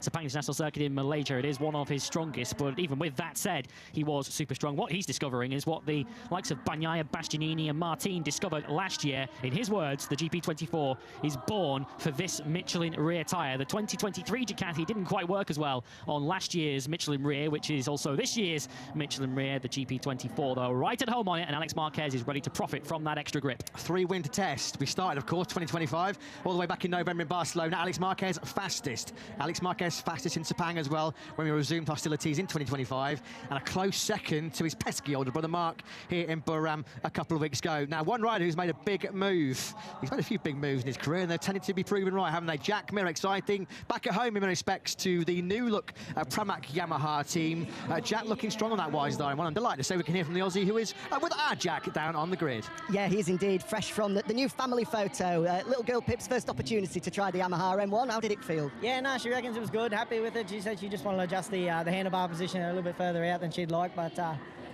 Sepang International Circuit in Malaysia. It is one of his strongest, but even with that said, he was super strong. What he's discovering is what the likes of Bagnaia, Bastianini and Martin discovered last year. In his words, the GP24 is born for this Michelin rear tyre. The 2023 Ducati didn't quite work as well on last year's Michelin rear, which is also this year's Michelin rear. The GP24, though, right at home on it, and Alex Marquez is ready to profit from that extra grip. 3 winter test. We started, of course, 2025, all the way back in November in Barcelona. Alex Marquez fastest. Alex Marquez fastest in Sepang as well when we resumed hostilities in 2025, and a close second to his pesky older brother Mark here in Buram a couple of weeks ago. Now, one rider who's made a big move. He's made a few big moves in his career, and they've tended to be proven right, haven't they? Jack Miller, exciting. Back at home in many respects to the new look Pramac Yamaha team. Jack looking strong on that wise line. Well, I'm delighted to say we can hear from the Aussie who is with our Jack down on the grid. Yeah, he is indeed fresh from the new family photo. Little girl Pip's first opportunity to try the Yamaha M1. How did it feel? Yeah, no, she reckons it was good. Happy with it. She said she just wanted to adjust the handlebar position a little bit further out than she'd like, but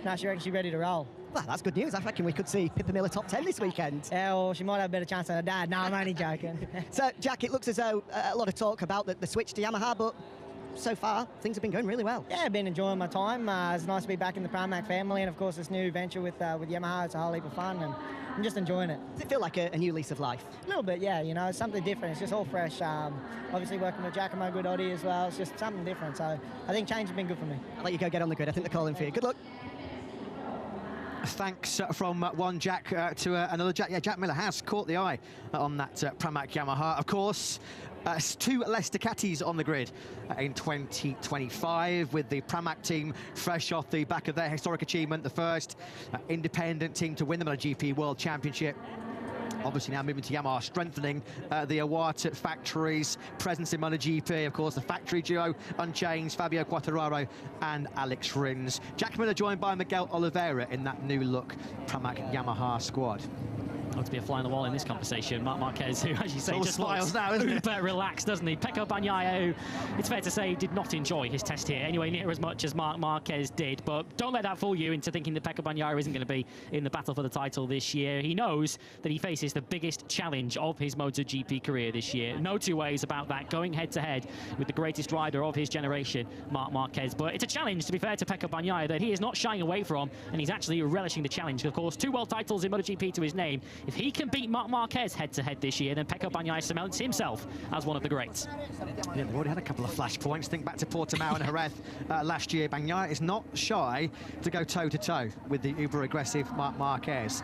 no, she reckons she's ready to roll. Well, that's good news. I reckon we could see Pippa Miller top 10 this weekend. Yeah, well, she might have a better chance than her dad. No, I'm only joking. So, Jack, it looks as though a lot of talk about the switch to Yamaha, but so far, things have been going really well. Yeah, I've been enjoying my time. It's nice to be back in the Pramac family, and of course this new venture with Yamaha. It's a whole heap of fun, and I'm just enjoying it. Does it feel like a new lease of life? A little bit, yeah. You know, it's something different. It's just all fresh. Obviously working with Giacomo Guidotti as well. It's just something different. So I think change has been good for me. I'll let you go get on the grid. I think they're calling for you. Good luck. Thanks from one Jack to another Jack. Yeah, Jack Miller has caught the eye on that Pramac Yamaha. Of course, 2 less Ducatis on the grid in 2025, with the Pramac team fresh off the back of their historic achievement, the first independent team to win the MotoGP World Championship. Obviously now moving to Yamaha, strengthening the Iwata factory's presence in MotoGP. Of course, the factory duo unchanged, Fabio Quartararo and Alex Rins. Jack Miller joined by Miguel Oliveira in that new look Pramac Yamaha squad. Looks to be a fly on the wall in this conversation. Marc Marquez, who, as you say, just smiles now, isn't uber relaxed, doesn't he? Pecco Bagnaia, who, it's fair to say, did not enjoy his test here anyway, near as much as Marc Marquez did. But don't let that fool you into thinking that Pecco Bagnaia isn't going to be in the battle for the title this year. He knows that he faces the biggest challenge of his MotoGP career this year. No two ways about that, going head-to-head with the greatest rider of his generation, Marc Marquez. But it's a challenge, to be fair to Pecco Bagnaia, that he is not shying away from, and he's actually relishing the challenge. Of course, 2 world titles in MotoGP to his name. If he can beat Marc Marquez head-to-head this year, then Pecco Bagnaia cements himself as one of the greats. Yeah, they've already had a couple of flashpoints. Think back to Portimao and Jerez last year. Bagnaia is not shy to go toe-to-toe with the uber-aggressive Marc Marquez.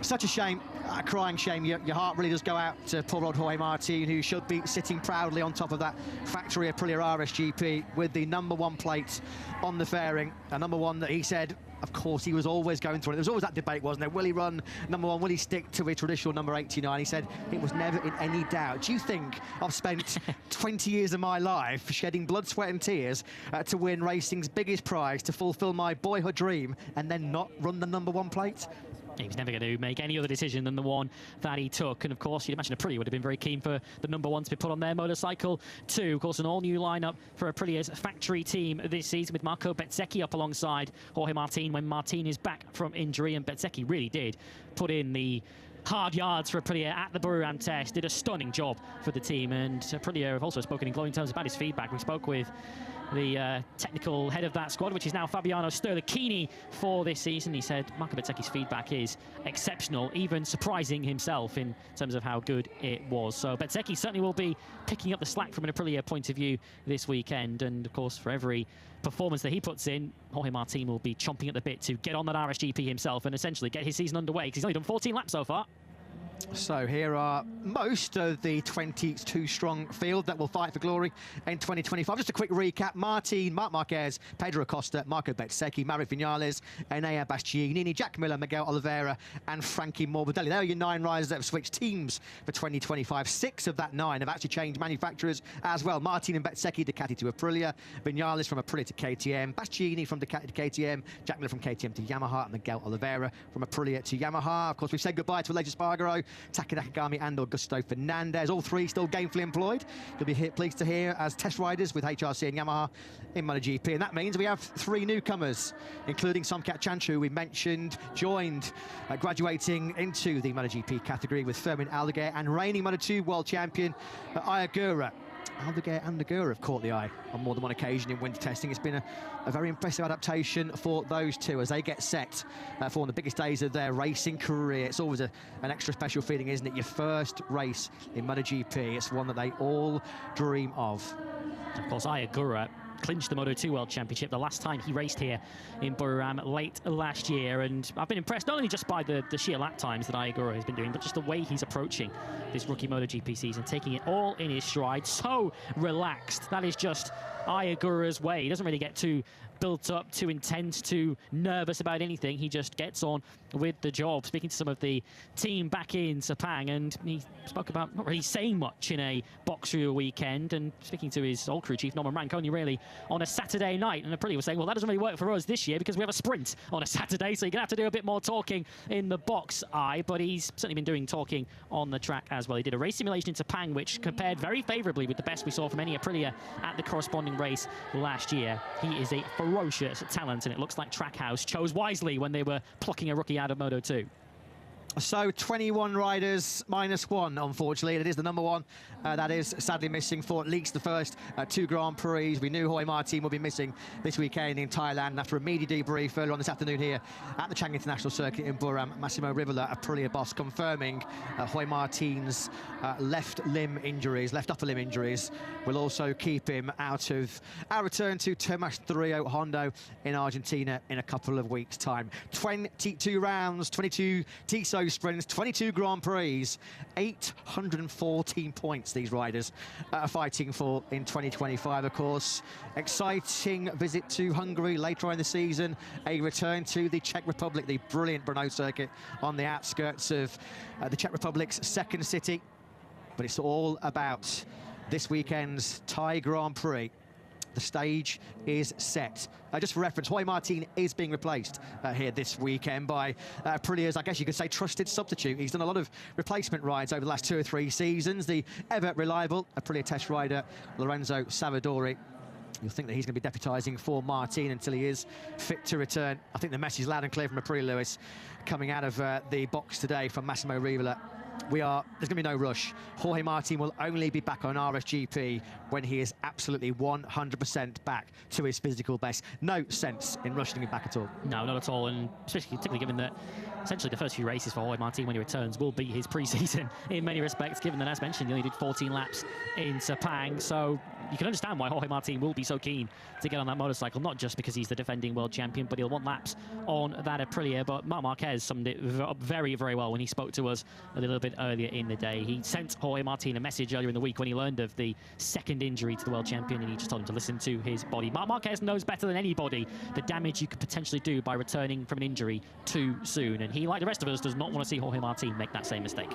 Such a shame, a crying shame. Your heart really does go out to poor old Jorge Martin, who should be sitting proudly on top of that factory Aprilia RSGP with the #1 plate on the fairing. A #1 that he said, of course, he was always going through it. There was always that debate, wasn't there? Will he run #1? Will he stick to a traditional number 89? He said it was never in any doubt. Do you think I've spent 20 years of my life shedding blood, sweat and tears to win racing's biggest prize, to fulfill my boyhood dream, and then not run the #1 plate? He was never going to make any other decision than the one that he took. And of course, you'd imagine Aprilia would have been very keen for the #1 to be put on their motorcycle too. Of course, an all-new lineup for Aprilia's factory team this season, with Marco Bezzecchi up alongside Jorge Martin when Martin is back from injury. And Bezzecchi really did put in the hard yards for Aprilia at the Buram test, did a stunning job for the team. And Aprilia have also spoken in glowing terms about his feedback. We spoke with the technical head of that squad, which is now Fabiano Sterlachini for this season. He said Marco Bezzecchi's feedback is exceptional, even surprising himself in terms of how good it was. So Bezzecchi certainly will be picking up the slack from an Aprilia point of view this weekend. And of course, for every performance that he puts in, Jorge Martin will be chomping at the bit to get on that RSGP himself and essentially get his season underway, because he's only done 14 laps so far. So here are most of the 22-strong field that will fight for glory in 2025. Just a quick recap. Martin, Marc Marquez, Pedro Acosta, Marco Bezzecchi, Maverick Vinales, Enea Bastianini, Jack Miller, Miguel Oliveira and Frankie Morbidelli. There are your 9 riders that have switched teams for 2025. 6 of that 9 have actually changed manufacturers as well. Martin and Bezzecchi, Ducati to Aprilia, Vinales from Aprilia to KTM, Bastianini from Ducati to KTM, Jack Miller from KTM to Yamaha, and Miguel Oliveira from Aprilia to Yamaha. Of course, we've said goodbye to Aleix Espargaro, Taka Nakagami and Augusto Fernandez, all 3 still gainfully employed. You'll be pleased to hear as test riders with HRC and Yamaha in MotoGP. And that means we have 3 newcomers, including Somkat Chanchu, we mentioned, joined, graduating into the MotoGP category with Fermin Aldeguer, and reigning Moto2 world champion Ayagura. Aldeguer and Negura have caught the eye on more than one occasion in winter testing. It's been a very impressive adaptation for those two as they get set for one of the biggest days of their racing career. It's always an extra special feeling, isn't it? Your first race in MotoGP. It's one that they all dream of. Of course, Ayagura clinched the Moto2 World Championship the last time he raced here in Buriram late last year, and I've been impressed not only just by the sheer lap times that Ayagura has been doing, but just the way he's approaching this rookie MotoGP season, taking it all in his stride, so relaxed. That is just Ayagura's way. He doesn't really get too built up, too intense, too nervous about anything. He just gets on with the job. Speaking to some of the team back in Sepang, and he spoke about not really saying much in a box review weekend, and speaking to his old crew chief, Norman Rank, only really on a Saturday night. And Aprilia was saying, well, that doesn't really work for us this year because we have a sprint on a Saturday, so you're going to have to do a bit more talking in the box eye. But he's certainly been doing talking on the track as well. He did a race simulation in Sepang, which compared very favourably with the best we saw from any Aprilia at the corresponding race last year. He is a ferocious talent, and it looks like Trackhouse chose wisely when they were plucking a rookie out of Moto2. So 21 riders minus one, unfortunately. It is the number one. That is sadly missing for at least the first two Grand Prix. We knew Jorge Martin would be missing this weekend in Thailand. After a media debrief earlier on this afternoon here at the Chang International Circuit in Buriram, Massimo Rivola, Aprilia boss, confirming Jorge Martin's left upper limb injuries will also keep him out of our return to Tomás Trio Hondo in Argentina in a couple of weeks' time. 22 rounds, 22 TSO sprints, 22 Grand Prix, 814 points these riders are fighting for in 2025, of course. Exciting visit to Hungary later on in the season, a return to the Czech Republic, the brilliant Brno circuit on the outskirts of the Czech Republic's second city. But it's all about this weekend's Thai Grand Prix. The stage is set. Just for reference, Jorge Martin is being replaced here this weekend by Aprilia's, I guess you could say, trusted substitute. He's done a lot of replacement rides over the last 2 or 3 seasons. The ever reliable Aprilia test rider, Lorenzo Savadori. You'll think that he's going to be deputising for Martin until he is fit to return. I think the message is loud and clear from Aprilia, Lewis, coming out of the box today from Massimo Rivola. There's going to be no rush. Jorge Martin will only be back on RSGP when he is absolutely 100% back to his physical best. No sense in rushing him back at all. No, not at all, and particularly given that essentially the first few races for Jorge Martin when he returns will be his pre-season in many respects, given that, as mentioned, he only did 14 laps in Sepang. So you can understand why Jorge Martin will be so keen to get on that motorcycle, not just because he's the defending world champion, but he'll want laps on that Aprilia. But Marc Marquez summed it up very, very well when he spoke to us a little bit earlier in the day. He sent Jorge Martin a message earlier in the week when he learned of the second injury to the world champion, and he just told him to listen to his body. Marc Marquez knows better than anybody the damage you could potentially do by returning from an injury too soon, and he, like the rest of us, does not want to see Jorge Martin make that same mistake.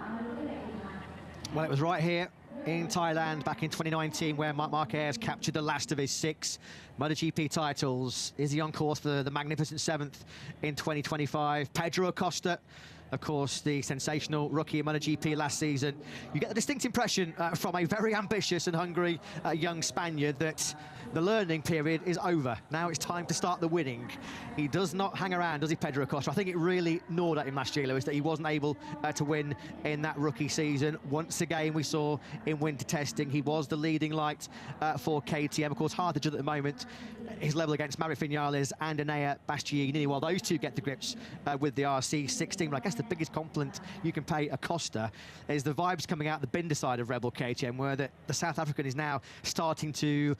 Well, it was right here in Thailand back in 2019 where Marc Marquez captured the last of his 6 MotoGP titles. Is he on course for the magnificent 7th in 2025? Pedro Acosta, of course, the sensational rookie in MotoGP last season. You get the distinct impression from a very ambitious and hungry young Spaniard that the learning period is over. Now it's time to start the winning. He does not hang around, does he, Pedro Acosta? I think it really gnawed at him last year, Lewis, that he wasn't able to win in that rookie season. Once again, we saw in winter testing, he was the leading light for KTM. Of course, hard to judge at the moment his level against Maverick Vinales and Enea Bastianini, while those two get the grips with the RC16. But I guess the biggest compliment you can pay Acosta is the vibes coming out the Binder side of Rebel KTM, where the South African is now starting to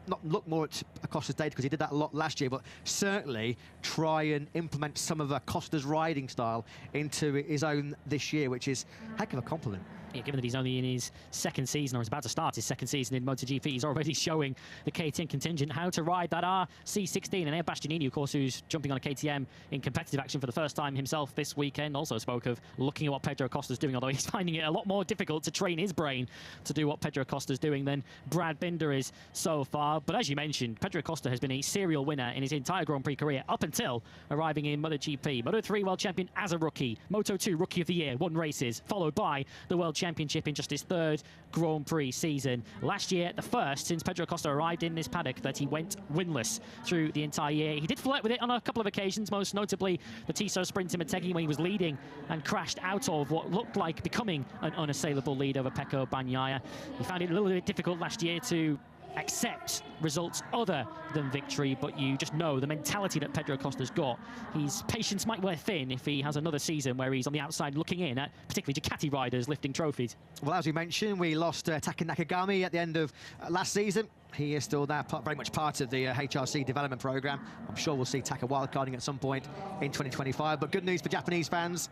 not look more at Acosta's data, because he did that a lot last year, but certainly try and implement some of Acosta's riding style into his own this year, which is a heck of a compliment. Yeah, given that he's only in his second season, or is about to start his second season in MotoGP, he's already showing the KTM contingent how to ride that RC16. And Enea Bastianini, of course, who's jumping on a KTM in competitive action for the first time himself this weekend, also spoke of looking at what Pedro Acosta's doing, although he's finding it a lot more difficult to train his brain to do what Pedro Acosta's doing than Brad Binder is so far. But as you mentioned, Pedro Acosta has been a serial winner in his entire Grand Prix career up until arriving in MotoGP. Moto3 World Champion as a rookie, Moto2 Rookie of the Year, won races, followed by the World Champion Championship in just his third Grand Prix season. Last year, the first since Pedro Acosta arrived in this paddock that he went winless through the entire year. He did flirt with it on a couple of occasions, most notably the Tissot sprint in Motegi when he was leading and crashed out of what looked like becoming an unassailable lead over Pecco Bagnaia. He found it a little bit difficult last year to accept results other than victory, but you just know the mentality that Pedro Acosta's got. His patience might wear thin if he has another season where he's on the outside looking in at particularly Ducati riders lifting trophies. Well, as we mentioned, we lost Taka Nakagami at the end of last season. He is still there, very much part of the HRC development program. I'm sure we'll see Taka wildcarding at some point in 2025. But good news for Japanese fans.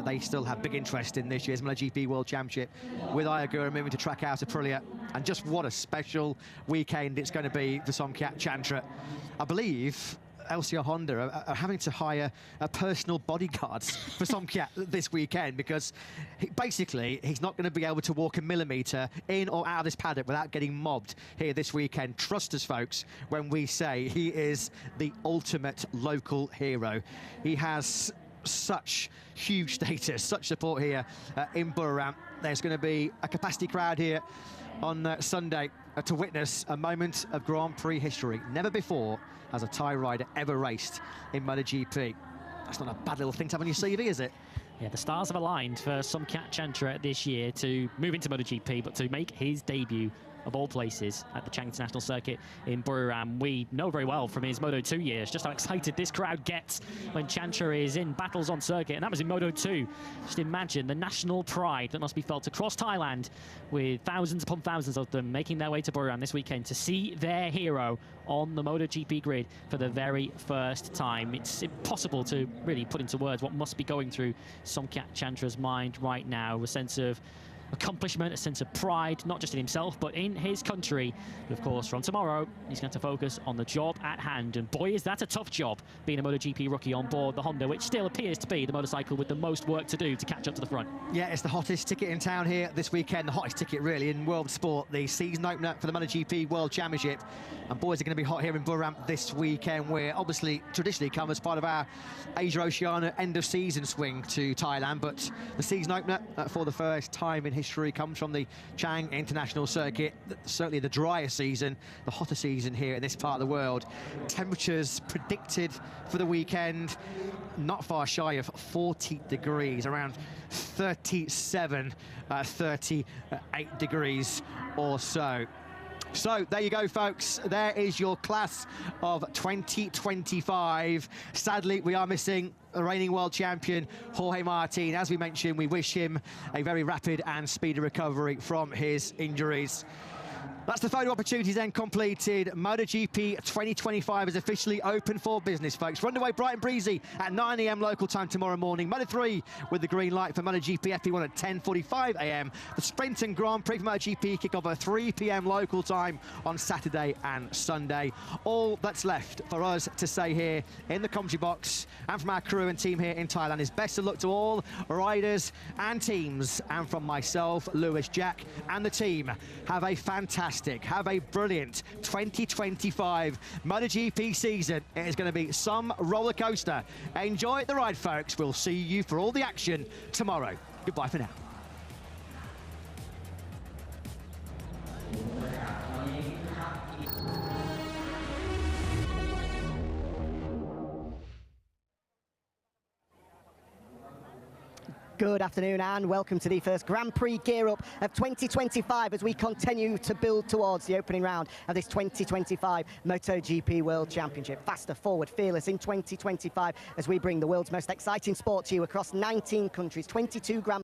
They still have big interest in this year's MotoGP World Championship, with Ayagura moving to track out Aprilia. And just what a special weekend it's going to be for Somkhat Chantra. I believe LCR Honda are having to hire personal bodyguards for Somkhat this weekend, because basically he's not going to be able to walk a millimetre in or out of this paddock without getting mobbed here this weekend. Trust us, folks, when we say he is the ultimate local hero. He has such huge status, such support here in Buriram. There's going to be a capacity crowd here on Sunday to witness a moment of Grand Prix history. Never before has a Thai rider ever raced in MotoGP. That's not a bad little thing to have on your CV, is it? Yeah, the stars have aligned for Somkhat Chantra this year to move into MotoGP, but to make his debut of all places at the Chang International Circuit in Buriram. We know very well from his Moto2 years just how excited this crowd gets when Chantra is in battles on circuit, and that was in Moto2. Just imagine the national pride that must be felt across Thailand, with thousands upon thousands of them making their way to Buriram this weekend to see their hero on the MotoGP grid for the very first time. It's impossible to really put into words what must be going through Somkhat Chantra's mind right now. A sense of accomplishment, a sense of pride, not just in himself, but in his country. But of course, from tomorrow, he's going to focus on the job at hand. And boy, is that a tough job, being a MotoGP rookie on board the Honda, which still appears to be the motorcycle with the most work to do to catch up to the front. Yeah, it's the hottest ticket in town here this weekend, the hottest ticket really in world sport, the season opener for the MotoGP World Championship. And boys, are going to be hot here in Buriram this weekend. We're obviously traditionally come as part of our Asia Oceania end of season swing to Thailand, but the season opener for the first time in history comes from the Chang International Circuit. Certainly the drier season, the hotter season here in this part of the world. Temperatures predicted for the weekend not far shy of 40 degrees, around 37, 38 degrees or so. So there you go, folks. There is your class of 2025. Sadly, we are missing the reigning world champion, Jorge Martin. As we mentioned, we wish him a very rapid and speedy recovery from his injuries. That's the photo opportunities then completed. MotoGP 2025 is officially open for business, folks. We're underway bright and breezy at 9 AM local time tomorrow morning. Moto3 with the green light for MotoGP FP1 at 10:45 AM. The Sprint and Grand Prix for MotoGP kick off at 3 PM local time on Saturday and Sunday. All that's left for us to say here in the commentary box and from our crew and team here in Thailand is best of luck to all riders and teams. And from myself, Lewis, Jack, and the team, have a fantastic, have a brilliant 2025 MotoGP season. It is going to be some roller coaster. Enjoy the ride, folks. We'll see you for all the action tomorrow. Goodbye for now. Good afternoon and welcome to the first Grand Prix gear up of 2025 as we continue to build towards the opening round of this 2025 MotoGP World Championship. Faster, forward, fearless in 2025 as we bring the world's most exciting sport to you across 19 countries, 22 Grand